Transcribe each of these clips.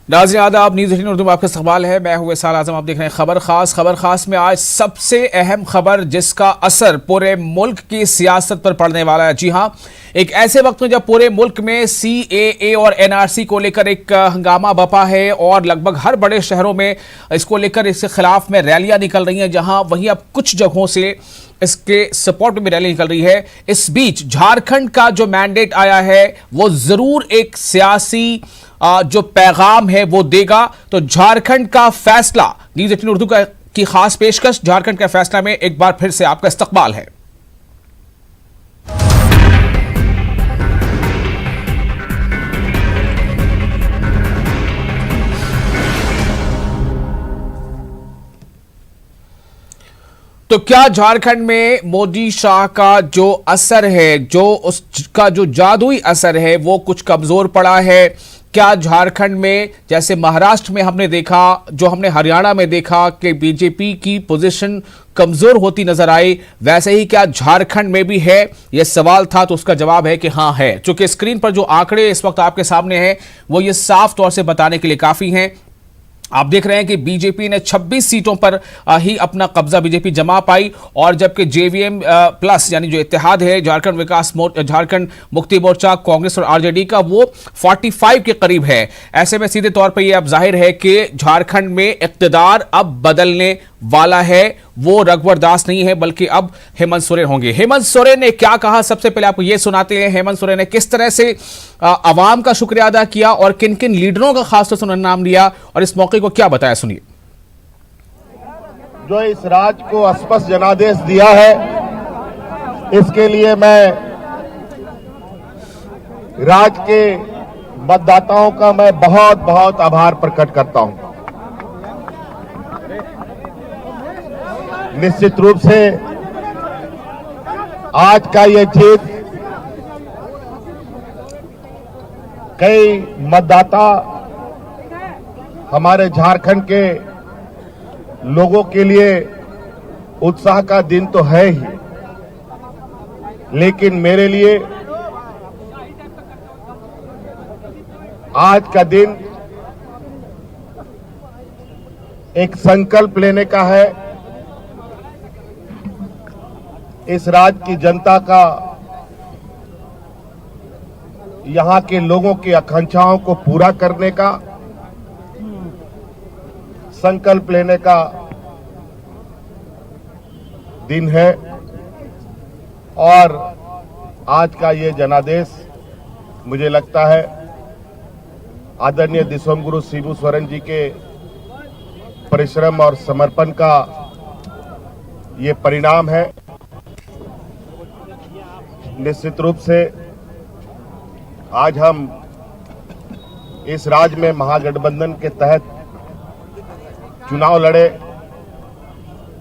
नाज़रीन आदाब, न्यूज़ 18 उर्दू में आपका इस्तकबाल है। मैं हूं वैसाल आजम। आप देख रहे हैं खबर खास में आज सबसे अहम खबर जिसका असर पूरे मुल्क की सियासत पर पड़ने वाला है। जी हां, एक ऐसे वक्त में जब पूरे मुल्क में CAA और NRC को लेकर एक हंगामा बपा है और लगभग हर बड़े शहरों में इसको लेकर इसके खिलाफ में रैलियां निकल रही हैं, जहां वहीं अब कुछ जगहों से इसके सपोर्ट में रैली निकल रही है। इस बीच झारखंड का जो मैंडेट आया है वो जरूर एक सियासी जो पैगाम है वो देगा। तो झारखंड का फैसला, न्यूज़ 18 उर्दू की खास पेशकश झारखंड का फैसला में एक बार फिर से आपका इस्तकबाल है। तो क्या झारखंड में मोदी शाह का जो असर है, जो उसका जो जादुई असर है वो कुछ कमजोर पड़ा है? क्या झारखंड में जैसे महाराष्ट्र में हमने देखा, जो हमने हरियाणा में देखा कि बीजेपी की पोजीशन कमजोर होती नजर आई, वैसे ही क्या झारखंड में भी है? यह सवाल था, तो उसका जवाब है कि हाँ है। चूंकि स्क्रीन पर जो आंकड़े इस वक्त आपके सामने हैं वो ये साफ तौर से बताने के लिए काफी हैं। आप देख रहे हैं कि बीजेपी ने 26 सीटों पर ही अपना कब्जा बीजेपी जमा पाई, और जबकि JVM प्लस यानी जो इत्तेहाद है झारखंड मुक्ति मोर्चा, कांग्रेस और RJD का, वो 45 के करीब है। ऐसे में सीधे तौर पर यह अब जाहिर है कि झारखंड में इक्तदार अब बदलने वाला है। वो रघुवर दास नहीं है बल्कि अब हेमंत सोरेन होंगे। हेमंत सोरेन ने क्या कहा, सबसे पहले आपको यह सुनाते हैं। हेमंत सोरेन ने किस तरह से आवाम का शुक्रिया अदा किया और किन किन लीडरों का खासतौर से उन्होंने नाम लिया और इस मौके को क्या बताया, सुनिए। जो इस राज्य को स्पष्ट जनादेश दिया है, इसके लिए मैं राज्य के मतदाताओं का मैं बहुत बहुत आभार प्रकट करता हूं। निश्चित रूप से आज का ये जीत कई मतदाता, हमारे झारखंड के लोगों के लिए उत्साह का दिन तो है ही, लेकिन मेरे लिए आज का दिन एक संकल्प लेने का है। इस राज्य की जनता का, यहां के लोगों की आकांक्षाओं को पूरा करने का संकल्प लेने का दिन है। और आज का ये जनादेश मुझे लगता है आदरणीय दिसोमगुरु शिबू सोरेन जी के परिश्रम और समर्पण का ये परिणाम है। निश्चित रूप से आज हम इस राज्य में महागठबंधन के तहत चुनाव लड़े,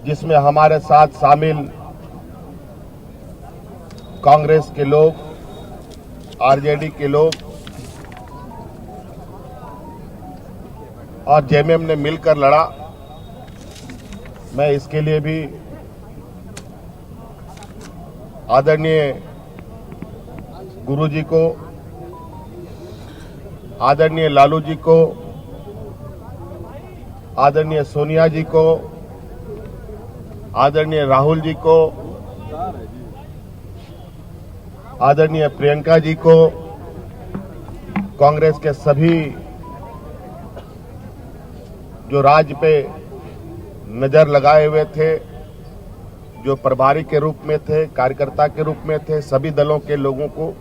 जिसमें हमारे साथ शामिल कांग्रेस के लोग, RJD के लोग और JMM ने मिलकर लड़ा। मैं इसके लिए भी आदरणीय गुरु जी को, आदरणीय लालू जी को, आदरणीय सोनिया जी को, आदरणीय राहुल जी को, आदरणीय प्रियंका जी को, कांग्रेस के सभी जो राज्य पे नजर लगाए हुए थे, जो प्रभारी के रूप में थे, कार्यकर्ता के रूप में थे, सभी दलों के लोगों को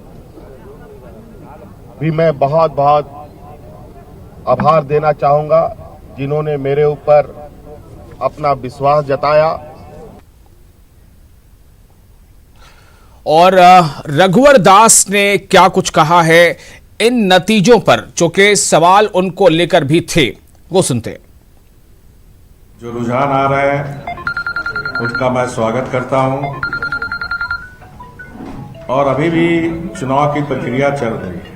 भी मैं बहुत बहुत आभार देना चाहूंगा, जिन्होंने मेरे ऊपर अपना विश्वास जताया। और रघुवर दास ने क्या कुछ कहा है इन नतीजों पर, चूंकि सवाल उनको लेकर भी थे, वो सुनते। जो रुझान आ रहा है उसका मैं स्वागत करता हूं, और अभी भी चुनाव की प्रक्रिया चल रही है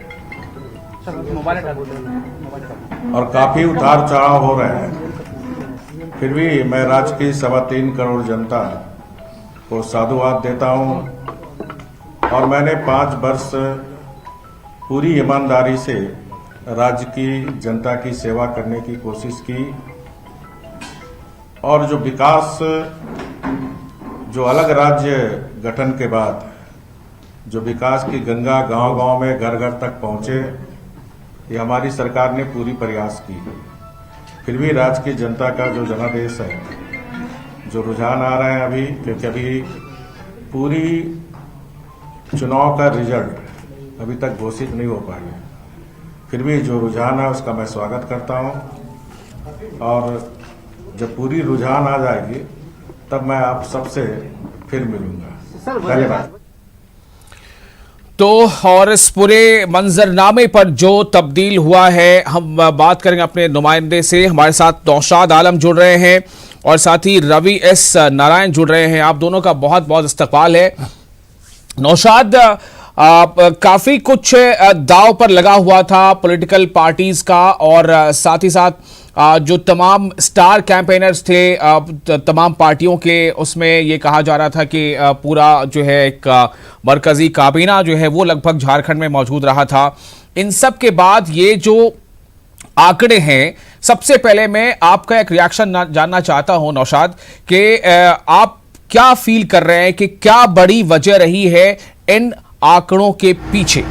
और काफी उतार चढ़ाव हो रहे हैं। फिर भी मैं राज्य की 3.25 करोड़ जनता को साधुवाद देता हूं, और मैंने 5 वर्ष पूरी ईमानदारी से राज्य की जनता की सेवा करने की कोशिश की और जो विकास, जो अलग राज्य गठन के बाद जो विकास की गंगा गांव-गांव में घर घर तक पहुंचे, ये हमारी सरकार ने पूरी प्रयास की। फिर भी राज्य की जनता का जो जनादेश है, जो रुझान आ रहे हैं अभी, क्योंकि अभी पूरी चुनाव का रिजल्ट अभी तक घोषित नहीं हो पाई है, फिर भी जो रुझान है उसका मैं स्वागत करता हूं और जब पूरी रुझान आ जाएगी तब मैं आप सबसे फिर मिलूंगा। धन्यवाद। तो और इस पूरे मंजरनामे पर जो तब्दील हुआ है, हम बात करेंगे अपने नुमाइंदे से। हमारे साथ नौशाद आलम जुड़ रहे हैं और साथ ही रवि एस नारायण जुड़ रहे हैं। आप दोनों का बहुत बहुत इस्तकबाल है। नौशाद, काफी कुछ दांव पर लगा हुआ था पॉलिटिकल पार्टीज का और साथ ही साथ जो तमाम स्टार कैंपेनर्स थे तमाम पार्टियों के, उसमें ये कहा जा रहा था कि पूरा जो है एक मरकजी काबीना जो है वो लगभग झारखंड में मौजूद रहा था। इन सब के बाद ये जो आंकड़े हैं, सबसे पहले मैं आपका एक रिएक्शन जानना चाहता हूं नौशाद कि आप क्या फील कर रहे हैं कि क्या बड़ी वजह रही है इन आंकड़ों के पीछे?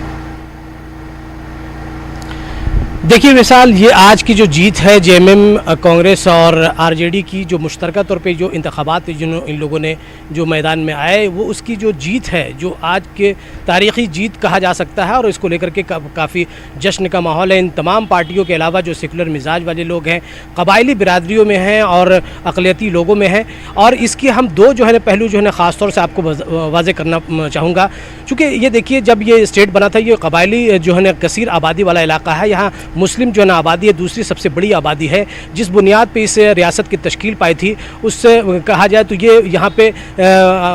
देखिए विशाल, ये आज की जो जीत है जेएमएम कांग्रेस और आरजेडी की, जो मुश्तरका तौर पे जो इंतखाबात जिन इन लोगों ने जो मैदान में आए, वो उसकी जो जीत है, जो आज के तारीख़ी जीत कहा जा सकता है और इसको लेकर के काफ़ी जश्न का माहौल है। इन तमाम पार्टियों के अलावा जो सेकुलर मिजाज वाले लोग हैं, कबायली बिरादरियों में हैं और अक़लियती लोगों में हैं। और इसकी हम दो जो है ना पहलू जो है ना ख़ास तौर से आपको वाज़े करना चाहूँगा, चूँकि ये देखिए जब ये स्टेट बना था, ये कबायली जो है ना कसीर आबादी वाला इलाका है, यहाँ मुस्लिम जो है ना आबादी है दूसरी सबसे बड़ी आबादी है। जिस बुनियाद पे इस रियासत की तश्कील पाई थी, उससे कहा जाए तो ये यहाँ पे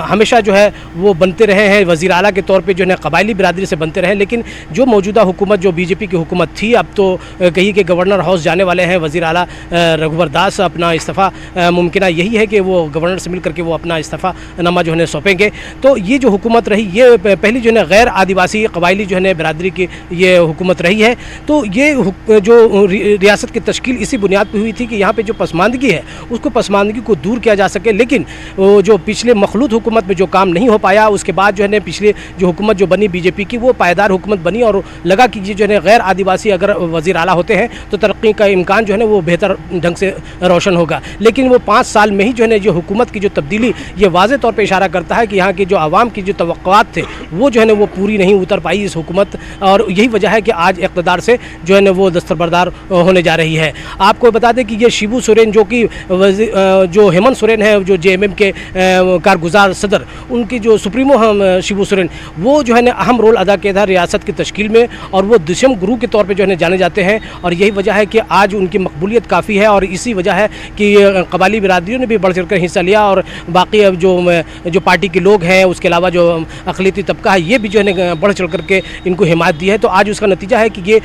हमेशा जो है वो बनते रहे हैं, वज़ीर आला के तौर पे जो है ना कबायली बिरादरी से बनते रहे। लेकिन जो मौजूदा हुकूमत, जो बीजेपी की हुकूमत थी, अब तो कही कि गवर्नर हाउस जाने वाले हैं वज़ीर आला रघुवर दास, अपना इस्तीफ़ा मुमकिन यही है कि वो गवर्नर से मिल करके वो अपना इस्तीफ़ानामा जो है ना सौंपेंगे। तो ये जो हुकूमत रही, ये पहली जो है ना गैर आदिवासी कबायली जो है ना बिरादरी की ये हुकूमत रही है। तो ये जो रियासत की तश्कील इसी बुनियाद पर हुई थी कि यहाँ पे जो पसमानदगी है, उसको पसमानदगी को दूर किया जा सके। लेकिन जो पिछले मखलूत हुकूमत में जो काम नहीं हो पाया, उसके बाद जो है ना पिछले जो हुकूमत जो बनी बीजेपी की, वो पायदार हुकूमत बनी और लगा कि ये जो है गैर आदिवासी अगर वज़ीर आला होते हैं तो तरक्की का इम्कान जो है ना वो बेहतर ढंग से रोशन होगा। लेकिन वो 5 साल में ही जो है ना जो हुकूमत की जो तब्दीली, ये वाज़े तौर पर इशारा करता है कि यहाँ की जो आवाम की जो तवक्कुआत थे वो जो है ना वो पूरी नहीं उतर पाई इस हुकूमत। और यही वजह है कि आज इक़्तिदार से जो है ना वो दस्तबरदार होने जा रही है। आपको बता दें कि ये शिबू सोरेन, जो कि जो हेमंत सोरेन है, जो जेएमएम के कारगुजार सदर, उनकी जो सुप्रीमो हम शिबू सोरेन, वो जो है ना अहम रोल अदा किया था रियासत की तश्कील में और वो दिशम गुरु के तौर पे जो है ना जाने जाते हैं। और यही वजह है कि आज उनकी मकबूलियत काफ़ी है और इसी वजह है कि कबायली बिरादरियों ने भी बढ़ चढ़ कर हिस्सा लिया और बाकी अब जो पार्टी के लोग हैं, उसके अलावा जो अक़लियती तबका है, ये भी जो है ना बढ़ चढ़ करके इनको हिमायत दी है। तो आज उसका नतीजा है कि ये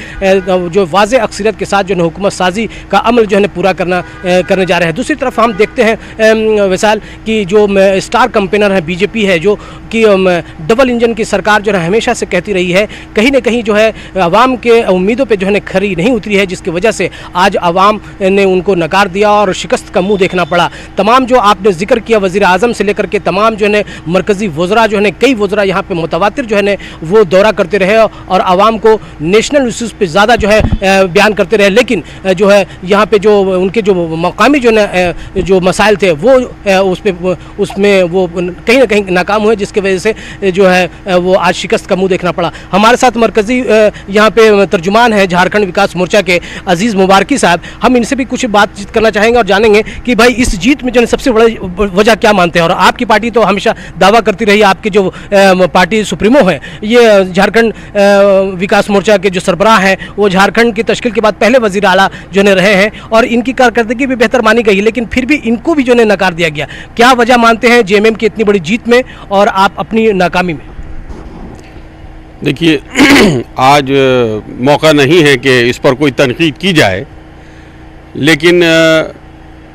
जो वाज़े अक्सरियत के साथ जो है हुकूमत साजी का अमल जो है पूरा करने जा रहे हैं। दूसरी तरफ हम देखते हैं विशाल कि जो स्टार कैंपेनर है बीजेपी है, जो कि डबल इंजन की सरकार जो है हमेशा से कहती रही है, कहीं ना कहीं जो है अवाम के उम्मीदों पे जो है खरी नहीं उतरी है, जिसकी वजह से आज अवाम ने उनको नकार दिया और शिकस्त का मुंह देखना पड़ा। तमाम जो आपने जिक्र किया वज़ीर आज़म से लेकर के तमाम जो है मरकज़ी वज़रा जो है कई वज़रा यहाँ पे मुतवातिर जो है वो दौरा करते रहे और आवाम को नेशनल इशूज़ पे ज़्यादा जो है बयान करते रहे। लेकिन जो है यहाँ पे जो उनके जो मकामी जो जो मसाइल थे वो उसमें वो कहीं ना कहीं नाकाम हुए, जिसकी वजह से जो है वो आज शिकस्त का मुंह देखना पड़ा। हमारे साथ मरकज़ी यहाँ पे तर्जुमान है झारखंड विकास मोर्चा के अजीज़ मुबारकी साहब, हम इनसे भी कुछ बातचीत करना चाहेंगे और जानेंगे कि भाई इस जीत में जो है सबसे बड़ी वजह क्या मानते हैं। और आपकी पार्टी तो हमेशा दावा करती रही, आपकी जो पार्टी सुप्रीमो है, ये झारखंड विकास मोर्चा के जो सरबराह हैं, वो झारखंड की तश्कील के बाद पहले वज़ीर आला जो ने रहे हैं और इनकी कारकर्दगी भी बेहतर मानी गई, लेकिन फिर भी इनको भी जो ने नकार दिया गया। क्या वजह मानते हैं जेएमएम की इतनी बड़ी जीत में और आप अपनी नाकामी में? देखिए आज मौका नहीं है कि इस पर कोई तनकीद की जाए, लेकिन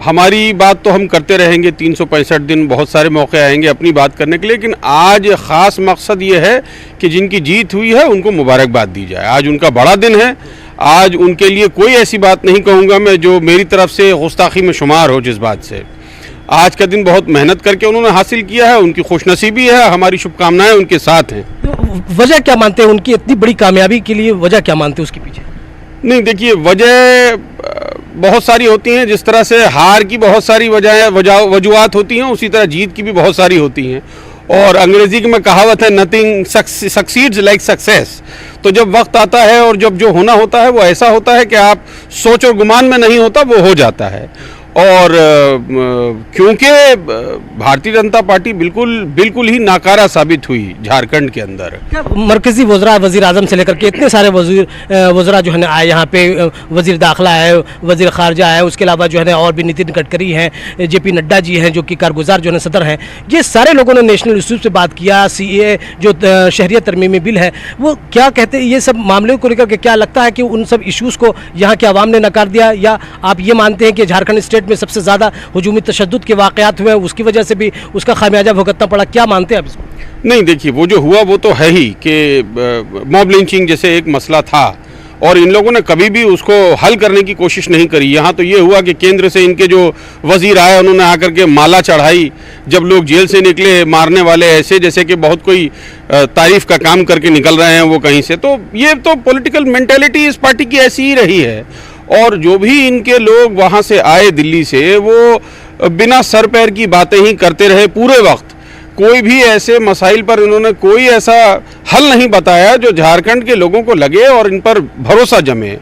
हमारी बात तो हम करते रहेंगे। 365 दिन बहुत सारे मौके आएंगे अपनी बात करने के लिए, लेकिन आज ख़ास मकसद ये है कि जिनकी जीत हुई है उनको मुबारकबाद दी जाए। आज उनका बड़ा दिन है। आज उनके लिए कोई ऐसी बात नहीं कहूँगा मैं जो मेरी तरफ से गुस्ताखी में शुमार हो। जिस बात से आज का दिन बहुत मेहनत करके उन्होंने हासिल किया है, उनकी खुशनसीबी है, हमारी शुभकामनाएं उनके साथ हैं। तो वजह क्या मानते हैं उनकी इतनी बड़ी कामयाबी के लिए, वजह क्या मानते हैं उसके पीछे? नहीं देखिए, वजह बहुत सारी होती हैं। जिस तरह से हार की बहुत सारी वजूहत होती हैं, उसी तरह जीत की भी बहुत सारी होती हैं। और अंग्रेजी में कहावत है, नथिंग सक्सीड्स लाइक सक्सेस। तो जब वक्त आता है और जब जो होना होता है वो ऐसा होता है कि आप सोच और गुमान में नहीं होता, वो हो जाता है। और क्योंकि भारतीय जनता पार्टी बिल्कुल ही नाकारा साबित हुई झारखंड के अंदर। मरकजी वज़रा, वज़ीर आज़म से लेकर के इतने सारे वज़रा जो है ना आए यहाँ पे, वज़ीर दाखिला है, वज़ीर ख़ारजा है, उसके अलावा जो है ना और भी नितिन गडकरी हैं, जेपी नड्डा जी हैं जो कि कारगुजार जो है सदर हैं, ये सारे लोगों ने नेशनल इश्यूज़ पे बात किया। CAA जो शहरियत तरमीमी बिल है, वो क्या कहते हैं, ये सब मामलों को लेकर के क्या लगता है कि उन सब इश्यूज़ को यहाँ के आवाम ने नकार दिया, या आप ये मानते हैं कि झारखंड स्टेट में सबसे ज़्यादा हुजूमी तशद्दुद के वाक़यात हुए, उसकी वजह से भी उसका खामियाजा भुगतना पड़ा? क्या मानते हैं आप इसको? नहीं देखिए, वो जो हुआ वो तो है ही कि मॉब लिंचिंग जैसे एक मसला था और इन लोगों ने कभी भी उसको हल करने की कोशिश नहीं करी। यहाँ तो ये हुआ कि केंद्र से इनके जो वजीर आए उन्होंने आकर के माला चढ़ाई। जब लोग जेल से निकले, मारने वाले ऐसे जैसे कि बहुत कोई तारीफ का काम करके निकल रहे हैं वो कहीं से। तो ये तो पॉलिटिकल मेंटालिटी इस पार्टी की ऐसी ही रही है। और जो भी इनके लोग वहाँ से आए दिल्ली से, वो बिना सर पैर की बातें ही करते रहे पूरे वक्त। कोई भी ऐसे मसाइल पर इन्होंने कोई ऐसा हल नहीं बताया जो झारखंड के लोगों को लगे और इन पर भरोसा जमे।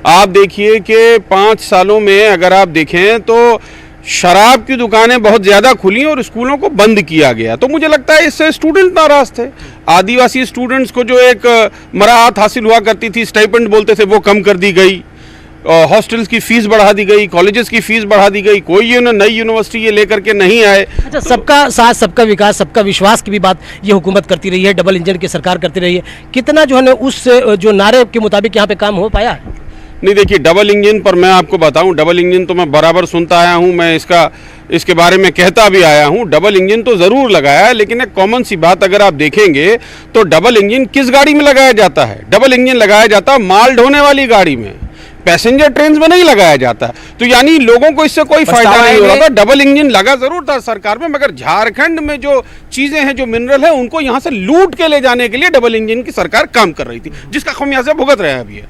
आप देखिए कि 5 सालों में अगर आप देखें तो शराब की दुकानें बहुत ज़्यादा खुली और स्कूलों को बंद किया गया। तो मुझे लगता है इससे स्टूडेंट नाराज़ थे। आदिवासी स्टूडेंट्स को जो एक मराहत हासिल हुआ करती थी, स्टाइपेंड बोलते थे, वो कम कर दी गई। हॉस्टल्स की फीस बढ़ा दी गई, कॉलेजेस की फीस बढ़ा दी गई। कोई नई यूनिवर्सिटी ये लेकर के नहीं आए। अच्छा, सबका साथ, सबका विकास, सबका विश्वास की भी बात ये हुकूमत करती रही है, डबल इंजन की सरकार करती रही है। कितना जो है ना उस जो नारे के मुताबिक यहाँ पे काम हो पाया? नहीं देखिए, डबल इंजन पर मैं आपको बताऊं, डबल इंजन तो मैं बराबर सुनता आया हूं, मैं इसके बारे में कहता भी आया हूं। डबल इंजन तो ज़रूर लगाया है, लेकिन एक कॉमन सी बात अगर आप देखेंगे तो डबल इंजन किस गाड़ी में लगाया जाता है? डबल इंजन लगाया जाता है माल ढोने वाली गाड़ी में, पैसेंजर ट्रेन में नहीं लगाया जाता। तो यानी लोगों को इससे कोई फायदा नहीं हो रहा था। डबल इंजन लगा जरूर था सरकार में, मगर झारखंड में जो चीजें हैं, जो मिनरल है, उनको यहां से लूट के ले जाने के लिए डबल इंजन की सरकार काम कर रही थी, जिसका खामियाजा भुगत रहे हैं अभी।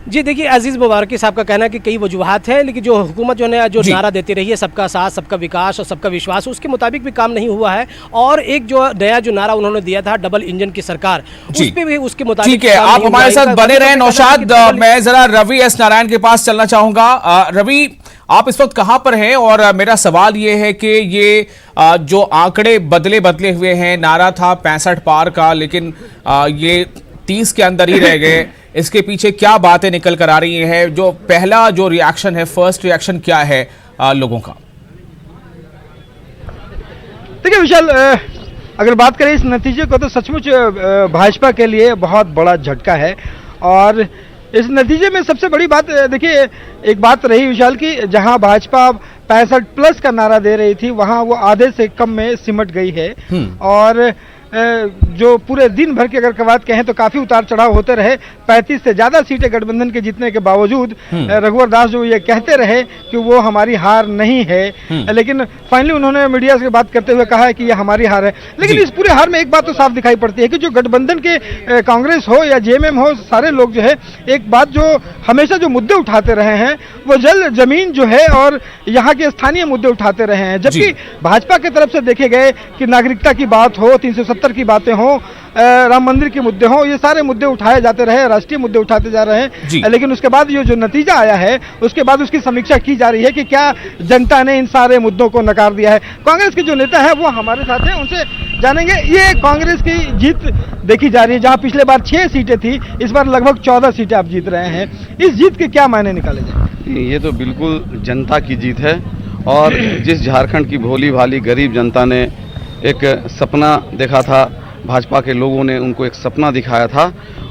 जी देखिए, अजीज़ मुबारकी साहब का कहना है कि कई वजूहात हैं, लेकिन जो हुकूमत जो नारा देती रही है, सबका साथ, सबका विकास और सबका विश्वास, उसके मुताबिक भी काम नहीं हुआ है। और एक जो नया जो नारा उन्होंने दिया था, डबल इंजन की सरकार, उस पे भी उसके मुताबिक। ठीक है, आप हमारे साथ बने रहे नौशाद। मैं जरा रवि एस नारायण के पास चलना चाहूंगा। रवि, आप इस वक्त कहां पर हैं? और मेरा सवाल ये है कि ये जो आंकड़े बदले हुए हैं, नारा था 65 पार का, लेकिन ये 30 के अंदर ही रह गए। इसके पीछे क्या बातें निकल कर आ रही हैं? जो पहला जो रिएक्शन है, फर्स्ट रिएक्शन क्या है लोगों का? देखिए विशाल, अगर बात करें इस नतीजे को तो सचमुच भाजपा के लिए बहुत बड़ा झटका है। और इस नतीजे में सबसे बड़ी बात, देखिए एक बात रही विशाल की, जहां भाजपा 65+ का नारा दे रही थी, वहां वो आधे से कम में सिमट गई है। और जो पूरे दिन भर की अगर बात कहें तो काफी उतार चढ़ाव होते रहे। 35 से ज्यादा सीटें गठबंधन के जीतने के बावजूद रघुवर दास जो ये कहते रहे कि वो हमारी हार नहीं है, लेकिन फाइनली उन्होंने मीडिया से बात करते हुए कहा है कि ये हमारी हार है। लेकिन इस पूरे हार में एक बात तो साफ दिखाई पड़ती है कि जो गठबंधन के कांग्रेस हो या जेएमएम हो, सारे लोग जो है एक बात जो हमेशा जो मुद्दे उठाते रहे हैं वो जल जमीन जो है और यहाँ के स्थानीय मुद्दे उठाते रहे हैं। जबकि भाजपा की तरफ से देखे गए कि नागरिकता की बात हो, 370 की बातें हो, राम मंदिर के मुद्दे हो, ये सारे मुद्दे उठाए जाते रहे, राष्ट्रीय मुद्दे उठाते जा रहे हैं। लेकिन उसके बाद ये जो नतीजा आया है, उसके बाद उसकी समीक्षा की जा रही है कि क्या जनता ने इन सारे मुद्दों को नकार दिया है। कांग्रेस के जो नेता है वो हमारे साथ हैं, उनसे जानेंगे। ये कांग्रेस की जीत देखी जा रही है, जहां पिछले बार 6 सीटें थी, इस बार लगभग 14 सीटें आप जीत रहे हैं। इस जीत के क्या मायने निकाले जाए? ये तो बिल्कुल जनता की जीत है। और जिस झारखंड की भोली भाली गरीब जनता ने एक सपना देखा था, भाजपा के लोगों ने उनको एक सपना दिखाया था,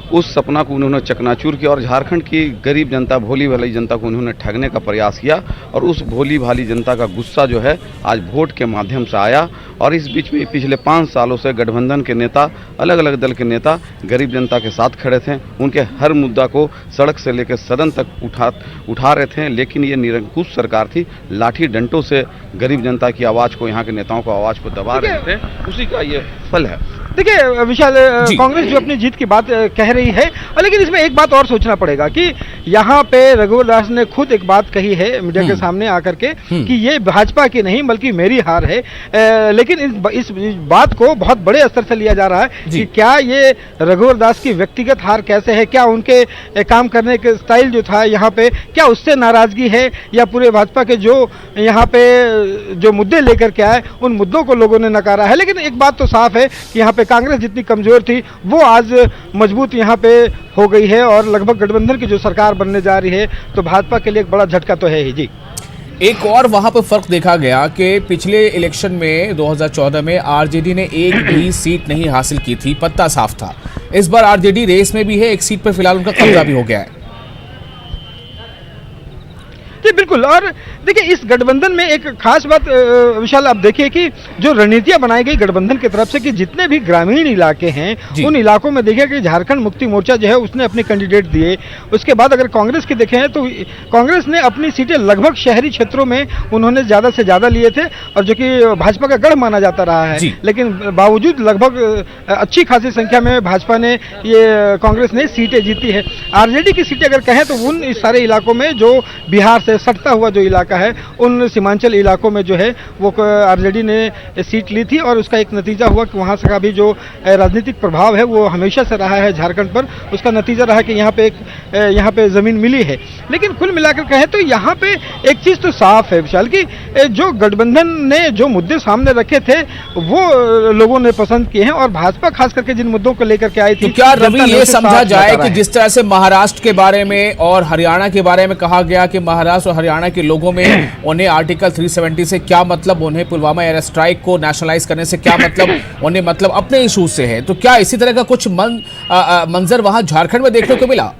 उस सपना को उन्होंने चकनाचूर किया और झारखंड की गरीब जनता, भोली भाली जनता को उन्होंने ठगने का प्रयास किया। और उस भोली भाली जनता का गुस्सा जो है आज वोट के माध्यम से आया। और इस बीच में पिछले 5 सालों से गठबंधन के नेता, अलग अलग दल के नेता गरीब जनता के साथ खड़े थे, उनके हर मुद्दा को सड़क से लेकर सदन तक उठा रहे थे। लेकिन ये निरंकुश सरकार थी, लाठी डंटों से गरीब जनता की आवाज़ को, यहाँ के नेताओं को आवाज़ को दबा रहे थे। उसी का ये फल है। देखिए विशाल, कांग्रेस जो अपनी जीत की बात कह रही है, लेकिन इसमें एक बात और सोचना पड़ेगा कि यहाँ पे रघुवर दास ने खुद एक बात कही है मीडिया के सामने आकर के कि ये भाजपा की नहीं बल्कि मेरी हार है। लेकिन इस बात को बहुत बड़े स्तर से लिया जा रहा है कि क्या ये रघुवर दास की व्यक्तिगत हार कैसे है, क्या उनके काम करने के स्टाइल जो था यहाँ पे, क्या उससे नाराजगी है, या पूरे भाजपा के जो यहाँ पे जो मुद्दे लेकर के आए उन मुद्दों को लोगों ने नकारा है। लेकिन एक बात तो साफ है कि यहाँ पे कांग्रेस जितनी कमजोर थी वो आज मजबूत यहाँ पे हो गई है और लगभग गठबंधन की जो सरकार बनने जा रही है, तो भाजपा के लिए एक बड़ा झटका तो है ही जी। एक और वहां पर फर्क देखा गया कि पिछले इलेक्शन में 2014 में आरजेडी ने एक भी सीट नहीं हासिल की थी, पत्ता साफ था। इस बार आरजेडी रेस में भी है, एक सीट पर फिलहाल उनका कब्जा भी हो गया है। जी बिल्कुल। और देखिए इस गठबंधन में एक खास बात विशाल, आप देखिए कि जो रणनीतियां बनाई गई गठबंधन की तरफ से कि जितने भी ग्रामीण इलाके हैं उन इलाकों में देखिए कि झारखंड मुक्ति मोर्चा जो है उसने अपने कैंडिडेट दिए। उसके बाद अगर कांग्रेस की देखें तो कांग्रेस ने अपनी सीटें लगभग शहरी क्षेत्रों में उन्होंने ज्यादा से ज्यादा लिए थे, और जो कि भाजपा का गढ़ माना जाता रहा है। लेकिन बावजूद लगभग अच्छी खासी संख्या में भाजपा ने कांग्रेस ने सीटें जीती है। आरजेडी की सीटें अगर कहें तो उन इस सारे इलाकों में जो बिहार से सटता हुआ जो इलाका है, उन सीमांचल इलाकों में जो है वो आरजेडी ने सीट ली थी। और उसका एक नतीजा हुआ कि वहाँ से का भी जो राजनीतिक प्रभाव है वो हमेशा से रहा है झारखंड पर। उसका नतीजा रहा कि यहाँ पे जमीन मिली है। लेकिन कुल मिलाकर कहें तो यहाँ पे एक चीज तो साफ है विशाल कि जो गठबंधन ने जो मुद्दे सामने रखे थे वो लोगों ने पसंद किए हैं, और भाजपा खास करके जिन मुद्दों को लेकर के आई थी, तो क्या रवि ये समझा जाए कि जिस तरह से महाराष्ट्र के बारे में और हरियाणा के बारे में कहा गया कि महाराष्ट्र और हरियाणा के लोगों में उन्हें आर्टिकल 370 से क्या मतलब, उन्हें पुलवामा एयर स्ट्राइक को नेशनलाइज करने से क्या मतलब, उन्हें मतलब अपने इशूज से है, तो क्या इसी तरह का कुछ मंजर वहां झारखंड में देखने को मिला?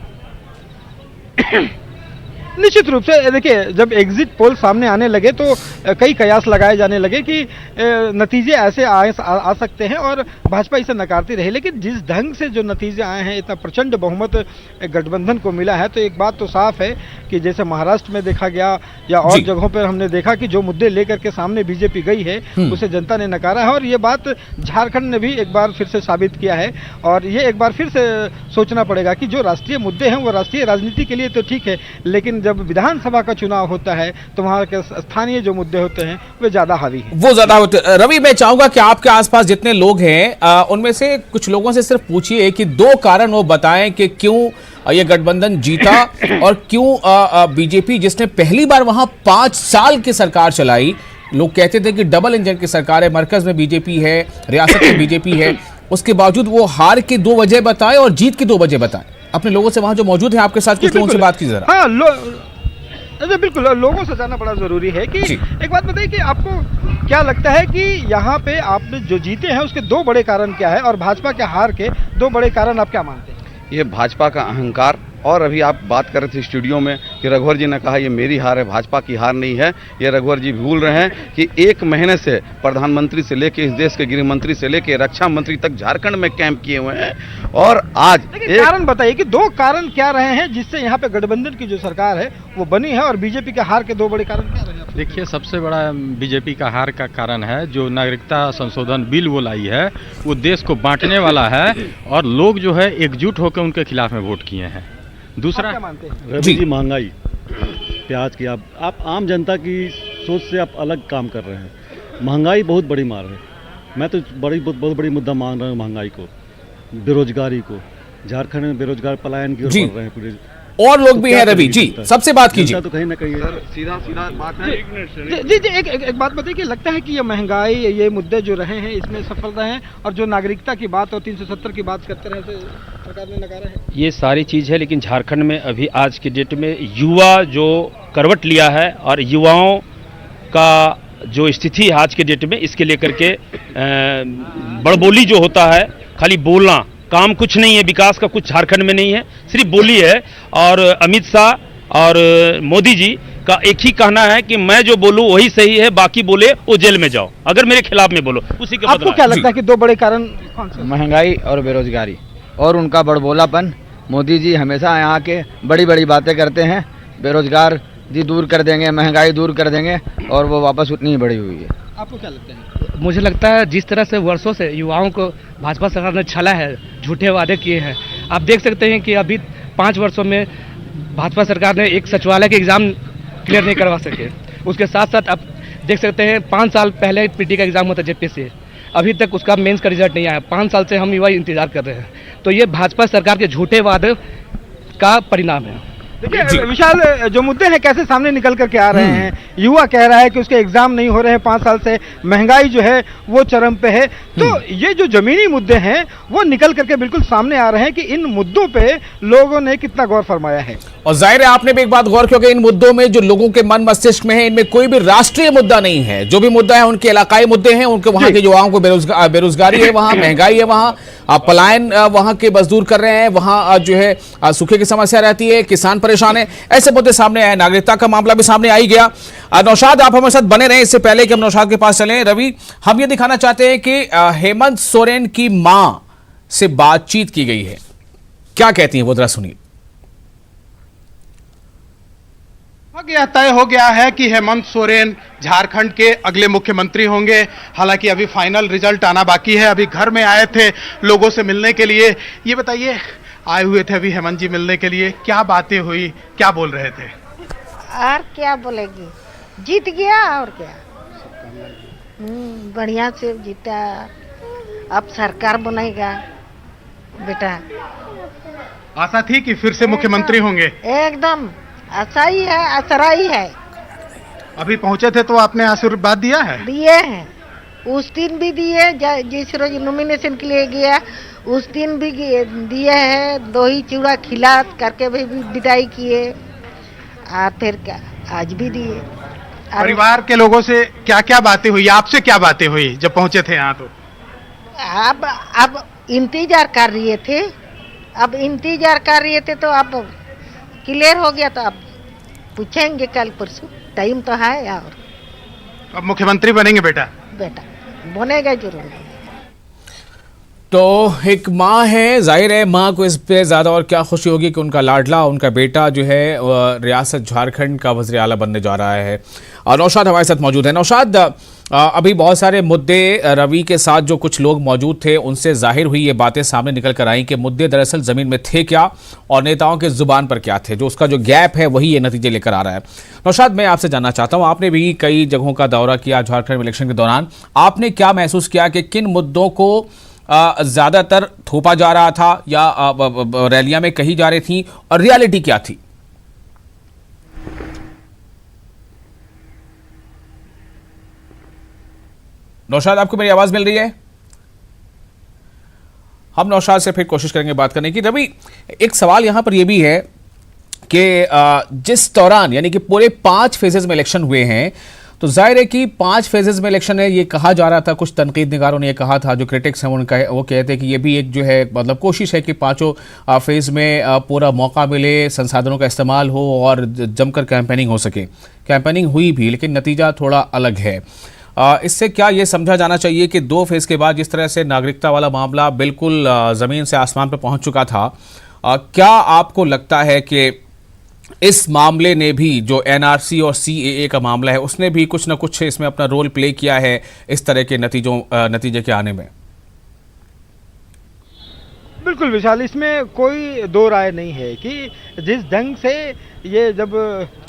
निश्चित रूप से देखिए जब एग्जिट पोल सामने आने लगे तो कई कयास लगाए जाने लगे कि नतीजे ऐसे आ सकते हैं, और भाजपा इसे नकारती रही। लेकिन जिस ढंग से जो नतीजे आए हैं, इतना प्रचंड बहुमत गठबंधन को मिला है, तो एक बात तो साफ है कि जैसे महाराष्ट्र में देखा गया या और जगहों पर हमने देखा कि जो मुद्दे लेकर के सामने बीजेपी गई है उसे जनता ने नकारा है। और ये बात झारखंड ने भी एक बार फिर से साबित किया है। और ये एक बार फिर से सोचना पड़ेगा कि जो राष्ट्रीय मुद्दे हैं वो राष्ट्रीय राजनीति के लिए तो ठीक है, लेकिन जब विधानसभा का चुनाव होता है तो वहां के स्थानीय जो मुद्दे होते हैं वे ज्यादा हावी हैं। वो ज्यादा होते हैं। रवि, मैं चाहूंगा कि आपके आसपास जितने लोग हैं उनमें से कुछ लोगों से सिर्फ पूछिए कि 2 कारण वो बताएं कि क्यों ये गठबंधन जीता और क्यों बीजेपी, जिसने पहली बार वहां 5 साल की सरकार चलाई, लोग कहते थे कि डबल इंजन की सरकार है, मरकज में बीजेपी है, रियासत में बीजेपी है, उसके बावजूद वो हार की 2 वजह बताए और जीत की 2 वजह बताए। अपने लोगों से वहां जो मौजूद है आपके साथ, कुछ लोगों से बात की जरा। हाँ, बिल्कुल लोगों से जानना बड़ा जरूरी है कि एक बात बताइए कि आपको क्या लगता है कि यहाँ पे आपने जो जीते हैं उसके 2 बड़े कारण क्या है, और भाजपा के हार के 2 बड़े कारण आप क्या मानते हैं? ये भाजपा का अहंकार, और अभी आप बात कर रहे थे स्टूडियो में कि रघुवर जी ने कहा ये मेरी हार है, भाजपा की हार नहीं है। ये रघुवर जी भूल रहे हैं कि 1 महीने से प्रधानमंत्री से लेके इस देश के गृह मंत्री से लेके रक्षा मंत्री तक झारखंड में कैंप किए हुए हैं। और आज कारण बताइए कि 2 कारण क्या रहे हैं जिससे यहाँ पे गठबंधन की जो सरकार है वो बनी है, और बीजेपी के हार के 2 बड़े कारण क्या रहे हैं? देखिए, सबसे बड़ा बीजेपी का हार का कारण है जो नागरिकता संशोधन बिल वो लाई है, वो देश को बांटने वाला है, और लोग जो है एकजुट होकर उनके खिलाफ में वोट किए हैं। दूसरा, रवि जी, महंगाई, प्याज की, आप आम जनता की सोच से आप अलग काम कर रहे हैं। महंगाई बहुत बड़ी मार है। मैं तो बहुत बड़ी मुद्दा मान रहा हूँ महंगाई को, बेरोजगारी को। झारखंड में बेरोजगार पलायन की ओर बढ़ रहे हैं पूरे, और लोग भी हैं। रवि जी, सबसे बात कीजिए। तो कहीं ना कहीं सीधा बात है। जी, एक बात बताइए कि लगता है कि ये महंगाई, ये मुद्दे जो रहे हैं इसमें सफल रहे हैं, और जो नागरिकता की बात और 370 की बात करते रहे तो सरकार ने नकारा है? ये सारी चीज़ है, लेकिन झारखंड में अभी आज के डेट में युवा जो करवट लिया है, और युवाओं का जो स्थिति है आज के डेट में, इसके लेकर के बड़बोली जो होता है, खाली बोलना, काम कुछ नहीं है, विकास का कुछ झारखंड में नहीं है, सिर्फ बोली है। और अमित शाह और मोदी जी का एक ही कहना है कि मैं जो बोलूं वही सही है, बाकी बोले वो जेल में जाओ, अगर मेरे खिलाफ में बोलो। उसी के आपको क्या लगता है कि दो बड़े कारण कौन से? महंगाई और बेरोजगारी और उनका बड़बोलापन। मोदी जी हमेशा यहाँ के बड़ी बड़ी बातें करते हैं, बेरोजगार जी दूर कर देंगे, महंगाई दूर कर देंगे, और वो वापस उतनी ही बढ़ी हुई है। आपको क्या लगता है? मुझे लगता है जिस तरह से वर्षों से युवाओं को भाजपा सरकार ने छला है, झूठे वादे किए हैं। आप देख सकते हैं कि अभी 5 वर्षों में भाजपा सरकार ने एक सचिवालय के एग्ज़ाम क्लियर नहीं करवा सके। उसके साथ साथ आप देख सकते हैं 5 साल पहले पीटी का एग्ज़ाम होता जेपीएससी, अभी तक उसका मेंस का रिजल्ट नहीं आया। 5 साल से हम युवा इंतजार कर रहे हैं। तो ये भाजपा सरकार के झूठे वादे का परिणाम है। देखिए विशाल, जो मुद्दे हैं कैसे सामने निकल करके आ रहे हैं। युवा कह रहा है कि उसके एग्जाम नहीं हो रहे हैं 5 साल से, महंगाई जो है वो चरम पे है। तो ये जो जमीनी मुद्दे हैं वो निकल करके बिल्कुल सामने आ रहे हैं कि इन मुद्दों पे लोगों ने कितना गौर फरमाया है। और जाहिर है आपने भी एक बात गौर किया कि इन मुद्दों में जो लोगों के मन मस्तिष्क में है, इनमें कोई भी राष्ट्रीय मुद्दा नहीं है। जो भी मुद्दा है उनके इलाकाई मुद्दे हैं, उनके वहां के युवाओं को बेरोजगारी है, वहां महंगाई है, वहां पलायन वहां के मजदूर कर रहे हैं, वहां जो है सूखे की समस्या रहती है, किसान परेशान है, ऐसे मुद्दे सामने आए। नागरिकता का मामला भी सामने आ ही गया। नौशाद, आप हमारे साथ बने रहे। इससे पहले कि हम नौशाद के पास चलें, रवि, हम ये दिखाना चाहते हैं कि हेमंत सोरेन की मां से बातचीत की गई है, क्या कहती हैं वो, जरा सुनिए। यह तय हो गया है कि हेमंत सोरेन झारखंड के अगले मुख्यमंत्री होंगे। हालांकि अभी फाइनल रिजल्ट आना बाकी है। अभी घर में आए थे लोगों से मिलने के लिए। ये बताइए, आए हुए थे अभी हेमंत जी मिलने के लिए, क्या बातें हुई, क्या बोल रहे थे? और क्या बोलेगी, जीत गया और क्या, बढ़िया से जीता, अब सरकार बनेगा बेटा। आशा थी कि फिर से मुख्यमंत्री होंगे? एकदम आशा ही है, असरा ही है। अभी पहुंचे थे तो आपने आशीर्वाद दिया है? दिए हैं, उस दिन भी दिए, जिस रोज नॉमिनेशन के लिए गया उस दिन भी दिए हैं। दही चूड़ा खिला करके भी विदाई किए, और फिर क्या आज भी दिए। परिवार के लोगों से क्या क्या बातें हुई, आपसे क्या बातें हुई जब पहुंचे थे यहाँ? तो अब इंतजार कर रहे थे, तो अब क्लियर हो गया, तो अब पूछेंगे कल परसों, टाइम तो है। और अब मुख्यमंत्री बनेंगे बेटा? बनेगा जरूर। तो एक माँ है, जाहिर है माँ को इस पे ज़्यादा और क्या खुशी होगी कि उनका लाडला, उनका बेटा जो है रियासत झारखंड का वज़ीर आला बनने जा रहा है। और नौशाद हमारे साथ मौजूद है। नौशाद, अभी बहुत सारे मुद्दे, रवि के साथ जो कुछ लोग मौजूद थे उनसे जाहिर हुई ये बातें सामने निकल कर आई कि मुद्दे दरअसल ज़मीन में थे क्या और नेताओं के ज़ुबान पर क्या थे। जो उसका जो गैप है वही ये नतीजे लेकर आ रहा है। नौशाद, मैं आपसे जानना चाहता हूँ, आपने भी कई जगहों का दौरा किया झारखंड इलेक्शन के दौरान, आपने क्या महसूस किया कि किन मुद्दों को ज़्यादातर थोपा जा रहा था या रैलियां में कही जा रही थी, और रियलिटी क्या थी? नौशाद, आपको मेरी आवाज मिल रही है? हम नौशाद से फिर कोशिश करेंगे बात करने की। रवि, एक सवाल यहां पर यह भी है कि जिस दौरान, यानी कि पूरे 5 फेजेस में इलेक्शन हुए हैं, तो जाहिर है कि 5 फेजेस में इलेक्शन है, ये कहा जा रहा था, कुछ तनकीद निगारों ने ये कहा था, जो क्रिटिक्स हैं उनका वो कहते हैं कि ये भी एक जो है मतलब कोशिश है कि 5 फेज में पूरा मौका मिले, संसाधनों का इस्तेमाल हो और जमकर कैंपेनिंग हो सके। कैंपेनिंग हुई भी, लेकिन नतीजा थोड़ा अलग है। इससे क्या ये समझा जाना चाहिए कि 2 फेज के बाद जिस तरह से नागरिकता वाला मामला बिल्कुल ज़मीन से आसमान पर पहुंच चुका था, क्या आपको लगता है कि इस मामले ने भी, जो एनआरसी और सीएए का मामला है, उसने भी कुछ ना कुछ इसमें अपना रोल प्ले किया है इस तरह के नतीजे के आने में? बिल्कुल विशाल, इसमें कोई दो राय नहीं है कि जिस ढंग से ये जब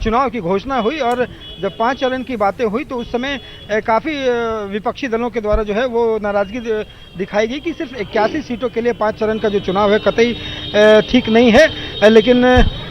चुनाव की घोषणा हुई और जब 5 चरण की बातें हुई, तो उस समय काफ़ी विपक्षी दलों के द्वारा जो है वो नाराज़गी दिखाई गई कि सिर्फ 81 सीटों के लिए 5 चरण का जो चुनाव है कतई ठीक नहीं है। लेकिन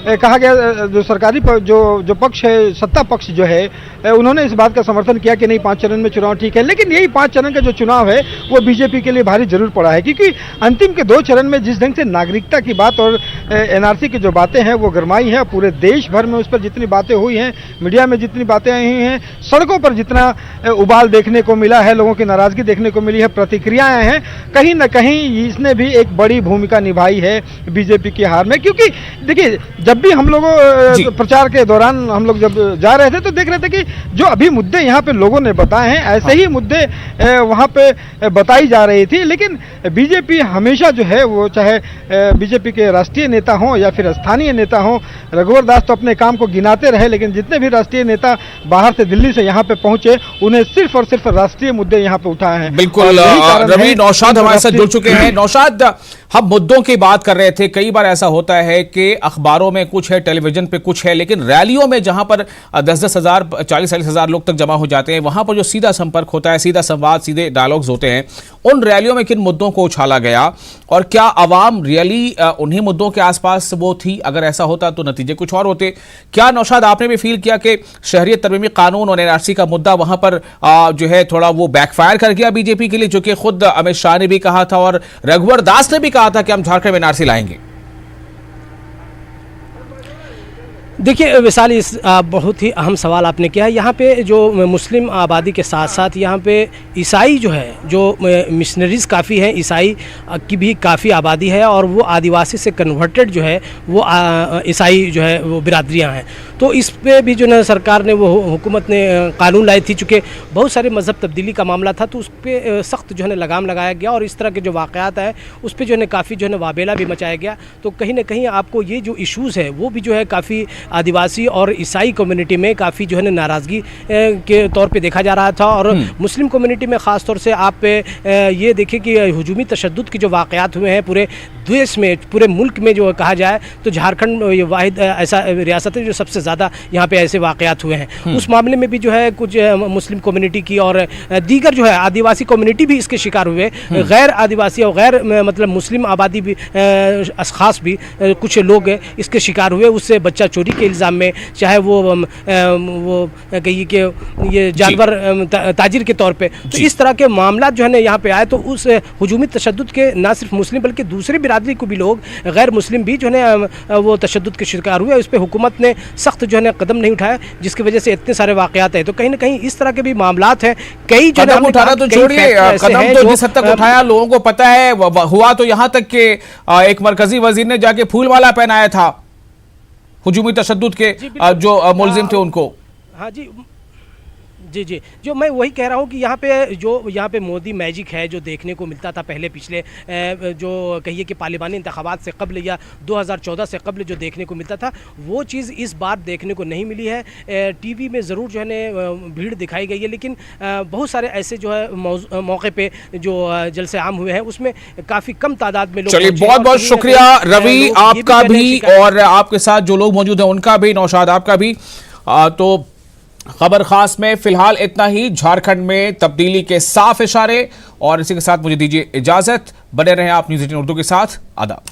कहा गया जो सरकारी जो पक्ष है, सत्ता पक्ष जो है, उन्होंने इस बात का समर्थन किया कि नहीं 5 चरण में चुनाव ठीक है, लेकिन यही 5 चरण का जो चुनाव है वो बीजेपी के लिए भारी जरूर पड़ा है, क्योंकि अंतिम के 2 चरण में जिस ढंग से नागरिकता की बात और एनआरसी की जो बातें हैं वो गरमाई है। पूरे देश भर में उस पर जितनी बातें हुई हैं, मीडिया में जितनी बातें आई हैं, सड़कों पर जितना उबाल देखने को मिला है, लोगों की नाराजगी देखने को मिली है, प्रतिक्रियाएं हैं, कहीं ना कहीं इसने भी एक बड़ी भूमिका निभाई है बीजेपी की हार में। क्योंकि देखिए, जब भी हम लोगों प्रचार के दौरान हम लोग जब जा रहे थे तो देख रहे थे कि जो अभी मुद्दे यहाँ पे लोगों ने बताए हैं, ऐसे ही मुद्दे वहाँ पे बताई जा रही थी। लेकिन बीजेपी हमेशा जो है वो, चाहे बीजेपी के राष्ट्रीय नेता हों या फिर स्थानीय नेता हों, रघुवर दास तो अपने काम को गिनाते रहे, लेकिन जितने भी राष्ट्रीय नेता बाहर से दिल्ली से यहाँ पे पहुंचे, उन्हें सिर्फ और सिर्फ राष्ट्रीय मुद्दे यहाँ पे उठाए हैं। बिल्कुल, रवि नौशाद हमारे साथ जुड़ चुके हैं। नौशाद, हम मुद्दों की बात कर रहे थे, कई बार ऐसा होता है कि अखबारों में कुछ है, टेलीविजन पे कुछ है, लेकिन रैलियों में जहां पर 10-10 हजार 40-40 हजार लोग तक जमा हो जाते हैं, वहां पर जो सीधा संपर्क होता है, सीधा संवाद, सीधे डायलॉग्स होते हैं, उन रैलियों में किन मुद्दों को उछाला गया और क्या आवाम रियली उन्हीं मुद्दों के आसपास वो थी? अगर ऐसा होता तो नतीजे कुछ और होते। क्या नौशाद आपने भी फील किया कि शहरियत तरमीमी कानून और एनआरसी का मुद्दा वहां पर जो है थोड़ा वो बैकफायर कर गया बीजेपी के लिए, जो कि खुद अमित शाह ने भी कहा था और रघुवर दास ने भी कहा था कि हम झारखंड में एनआरसी लाएंगे? देखिए विशाल, इस बहुत ही अहम सवाल आपने किया है। यहाँ पे जो मुस्लिम आबादी के साथ साथ यहाँ पे ईसाई जो है, जो मिशनरीज काफ़ी हैं, ईसाई की भी काफ़ी आबादी है और वो आदिवासी से कन्वर्टेड जो है वो ईसाई जो है वो बिरादरियाँ हैं। तो इस पे भी जो है सरकार ने, वो हुकूमत ने कानून लाई थी, चूँकि बहुत सारे मज़हब तब्दीली का मामला था, तो उस पर सख्त जो है लगाम लगाया गया और इस तरह के जो वाक़यात है उस पर जो है काफ़ी जो है वाबेला भी मचाया गया। तो कहीं ना कहीं आपको ये जो इशूज़ है वो भी जो है काफ़ी आदिवासी और ईसाई कम्युनिटी में काफ़ी जो है ना नाराज़गी के तौर पे देखा जा रहा था। और मुस्लिम कम्युनिटी में ख़ास तौर से आप ये देखिए कि हुजूमी तशद्दुद के जो वाक़यात हुए हैं पूरे देश में, पूरे मुल्क में जो कहा जाए तो झारखंड ये वाहिद ऐसा रियासत है जो सबसे ज़्यादा यहाँ पे ऐसे वाक़यात हुए हैं। उस मामले में भी जो है कुछ मुस्लिम कम्युनिटी की और दीगर जो है आदिवासी कम्युनिटी भी इसके शिकार हुए, गैर आदिवासी और गैर मतलब मुस्लिम आबादी भी ख़ास भी कुछ लोग इसके शिकार हुए। उससे बच्चा चोरी के इल्ज़ाम में, चाहे वो कहिए कि ये जानवर ताजिर के तौर पे, तो इस तरह के मामला जो है ना यहाँ पे आए, तो उस हुजूमी तशद्दुद के ना सिर्फ मुस्लिम बल्कि दूसरी बिरादरी को भी लोग, गैर मुस्लिम भी जो है ना वो तशद्दुद के शिकार हुए। उस पर हुकूमत ने सख्त जो है ना कदम नहीं उठाया, जिसकी वजह से इतने सारे वाक़यात हैं। तो कहीं ना कहीं इस तरह के भी मामलात हैं। कई जो कदम उठाना तो छोड़िए, कदम तो जिस हद तक उठाया लोगों को पता है, हुआ तो यहाँ तक कि एक मरकजी वजीर ने जाके फूलमाला पहनाया था हुजूमी तशद्दुद के जो मुलजिम थे उनको। हाँ जी जी, जो मैं वही कह रहा हूँ कि यहाँ पे मोदी मैजिक है जो देखने को मिलता था पहले, पिछले जो कहिए कि पार्लिमानी इंतखाबात से कबल या 2014 से कबल जो देखने को मिलता था, वो चीज़ इस बार देखने को नहीं मिली है। टीवी में ज़रूर जो है ना भीड़ दिखाई गई है, लेकिन बहुत सारे ऐसे जो है मौके पे जो जलसे आम हुए हैं उसमें काफ़ी कम तादाद में लोग। चलिए, बहुत बहुत शुक्रिया रवि आपका भी और आपके साथ जो लोग मौजूद हैं उनका भी, नौशाद आपका भी। तो खबर खास में फिलहाल इतना ही। झारखंड में तब्दीली के साफ इशारे, और इसी के साथ मुझे दीजिए इजाजत। बने रहें आप न्यूज़ 18 उर्दू के साथ। आदाब।